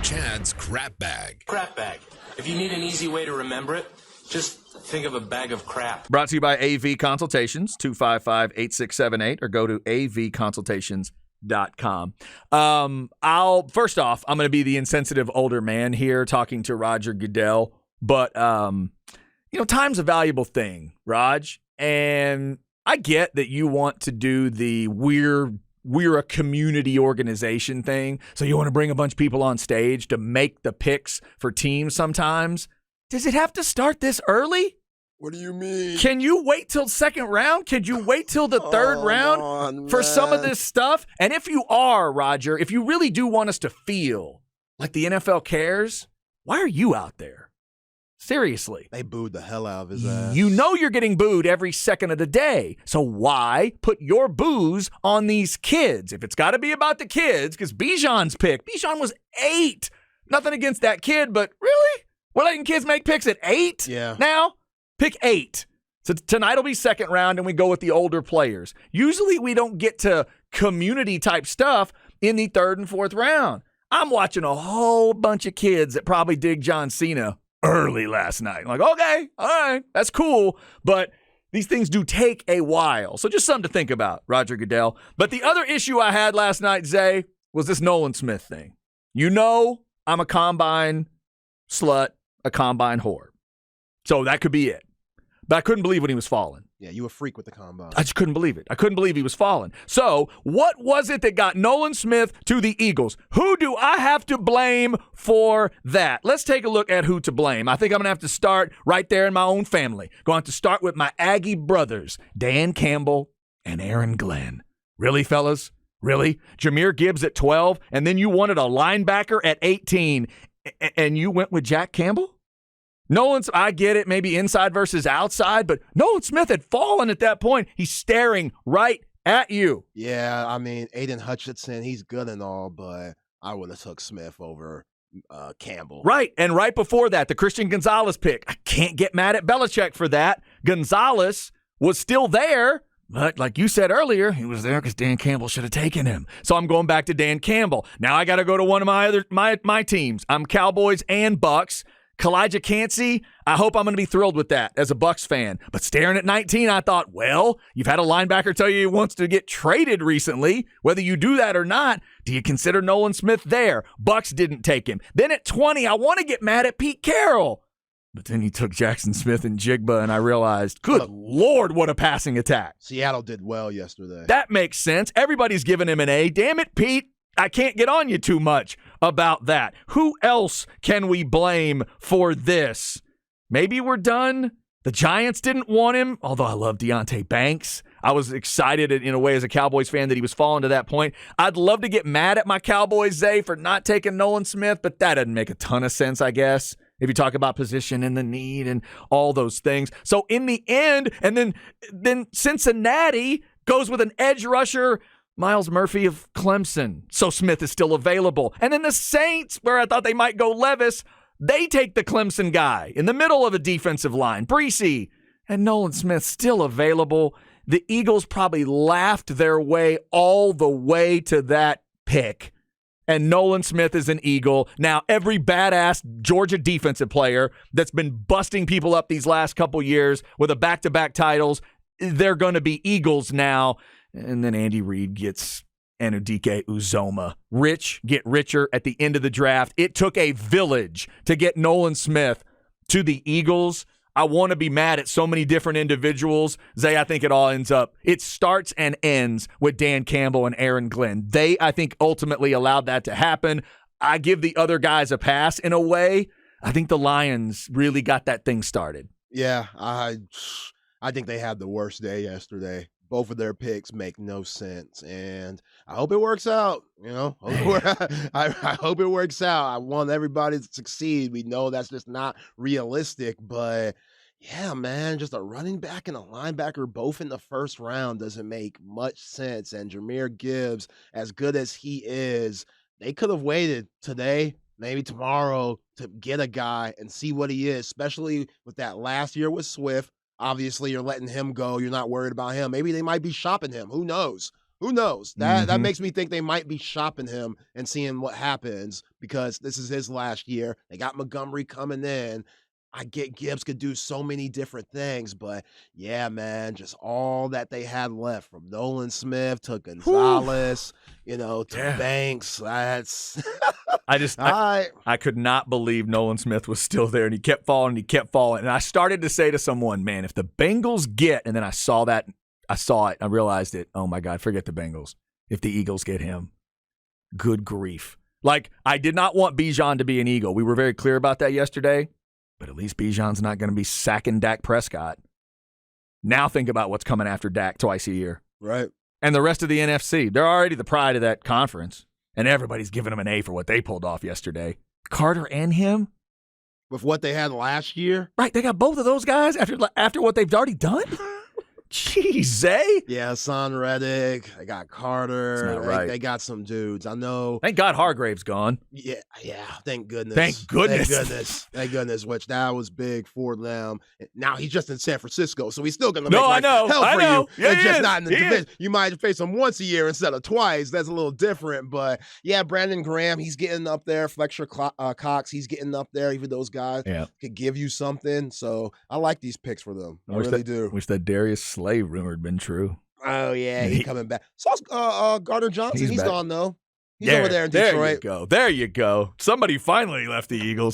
Chad's crap bag. Crap bag. If you need an easy way to remember it, just think of a bag of crap. Brought to you by AV Consultations, 255-8678, or go to avconsultations.com. First off, I'm going to be the insensitive older man here talking to Roger Goodell, but, time's a valuable thing, Raj, and I get that you want to do the we're a community organization thing, so you want to bring a bunch of people on stage to make the picks for teams sometimes. Does it have to start this early? What do you mean? Can you wait till second round? Can you wait till the third round for some of this stuff? And if you are, Roger, if you really do want us to feel like the NFL cares, why are you out there? Seriously. They booed the hell out of his ass. You know you're getting booed every second of the day. So why put your boos on these kids? If it's got to be about the kids, because Bijan's pick, Bijan was 8. Nothing against that kid, but really? We're letting kids make picks at 8 now? Pick 8. So tonight will be second round, and we go with the older players. Usually we don't get to community-type stuff in the third and fourth round. I'm watching a whole bunch of kids that probably dig John Cena early last night. I'm like, okay, all right, that's cool. But these things do take a while. So just something to think about, Roger Goodell. But the other issue I had last night, Zay, was this Nolan Smith thing. You know I'm a combine slut, a combine whore. So that could be it. But I couldn't believe when he was falling. Yeah, you a freak with the combine. I just couldn't believe it. I couldn't believe he was falling. So what was it that got Nolan Smith to the Eagles? Who do I have to blame for that? Let's take a look at who to blame. I think I'm going to have to start right there in my own family. Going to start with my Aggie brothers, Dan Campbell and Aaron Glenn. Really, fellas? Really? Jahmyr Gibbs at 12, and then you wanted a linebacker at 18, and you went with Jack Campbell? I get it, maybe inside versus outside, but Nolan Smith had fallen at that point. He's staring right at you. Yeah, I mean, Aiden Hutchinson, he's good and all, but I would have took Smith over Campbell. Right, and right before that, the Christian Gonzalez pick. I can't get mad at Belichick for that. Gonzalez was still there, but like you said earlier, he was there because Dan Campbell should have taken him. So I'm going back to Dan Campbell. Now I got to go to one of my teams. I'm Cowboys and Bucks. Kalijah Cansey, I hope I'm going to be thrilled with that as a Bucs fan. But staring at 19, I thought, well, you've had a linebacker tell you he wants to get traded recently. Whether you do that or not, do you consider Nolan Smith there? Bucs didn't take him. Then at 20, I want to get mad at Pete Carroll. But then he took Jackson Smith and Jigba, and I realized, good Lord, what a passing attack. Seattle did well yesterday. That makes sense. Everybody's giving him an A. Damn it, Pete. I can't get on you too much about that. Who else can we blame for this? Maybe we're done. The Giants didn't want him, although I love Deonte Banks. I was excited in a way as a Cowboys fan that he was falling to that point. I'd love to get mad at my Cowboys, Zay, for not taking Nolan Smith, but that doesn't make a ton of sense, I guess, if you talk about position and the need and all those things. So in the end, and then Cincinnati goes with an edge rusher, Miles Murphy of Clemson. So Smith is still available. And then the Saints, where I thought they might go Levis, they take the Clemson guy in the middle of a defensive line, Breesy, and Nolan Smith still available. The Eagles probably laughed their way all the way to that pick. And Nolan Smith is an Eagle. Now, every badass Georgia defensive player that's been busting people up these last couple years with a back-to-back titles, they're going to be Eagles now. And then Andy Reid gets Anudike Uzoma. Rich get richer at the end of the draft. It took a village to get Nolan Smith to the Eagles. I want to be mad at so many different individuals. Zay, I think it starts and ends with Dan Campbell and Aaron Glenn. They, I think, ultimately allowed that to happen. I give the other guys a pass in a way. I think the Lions really got that thing started. Yeah, I think they had the worst day yesterday. Both of their picks make no sense, and I hope it works out. I hope it works out. I want everybody to succeed. We know that's just not realistic, but yeah, man, just a running back and a linebacker both in the first round doesn't make much sense. And Jahmyr Gibbs, as good as he is, they could have waited today, maybe tomorrow, to get a guy and see what he is, especially with that last year with Swift. Obviously, you're letting him go. You're not worried about him. Maybe they might be shopping him. Who knows? who knows? That makes me think they might be shopping him and seeing what happens because this is his last year. They got Montgomery coming in. I get Gibbs could do so many different things, but yeah, man, just all that they had left from Nolan Smith to Gonzalez, to Banks. That's I could not believe Nolan Smith was still there, and he kept falling. And I started to say to someone, man, if the Bengals get, and then I saw it, I realized it. Oh my God, forget the Bengals. If the Eagles get him, good grief. Like, I did not want Bijan to be an Eagle. We were very clear about that yesterday. But at least Bijan's not going to be sacking Dak Prescott. Now think about what's coming after Dak twice a year. Right. And the rest of the NFC. They're already the pride of that conference. And everybody's giving them an A for what they pulled off yesterday. Carter and him. With what they had last year? Right. They got both of those guys after what they've already done? Jeez, Zay. Yeah, Hassan Reddick. They got Carter. That's not right. They got some dudes. I know. Thank God Hargrave's gone. Yeah. Thank goodness. Thank goodness. Which that was big for them. Now he's just in San Francisco, so he's still going to make hell for you. Yeah, it's just not in the division. You might face him once a year instead of twice. That's a little different. But yeah, Brandon Graham, he's getting up there. Fletcher Cox, he's getting up there. Even those guys could give you something. So I like these picks for them. I really do. Wish that Darius Slay rumor had been true. Oh yeah, he's coming back. So Gardner Johnson, he's gone though. He's over there in Detroit. There you go. Somebody finally left the Eagles.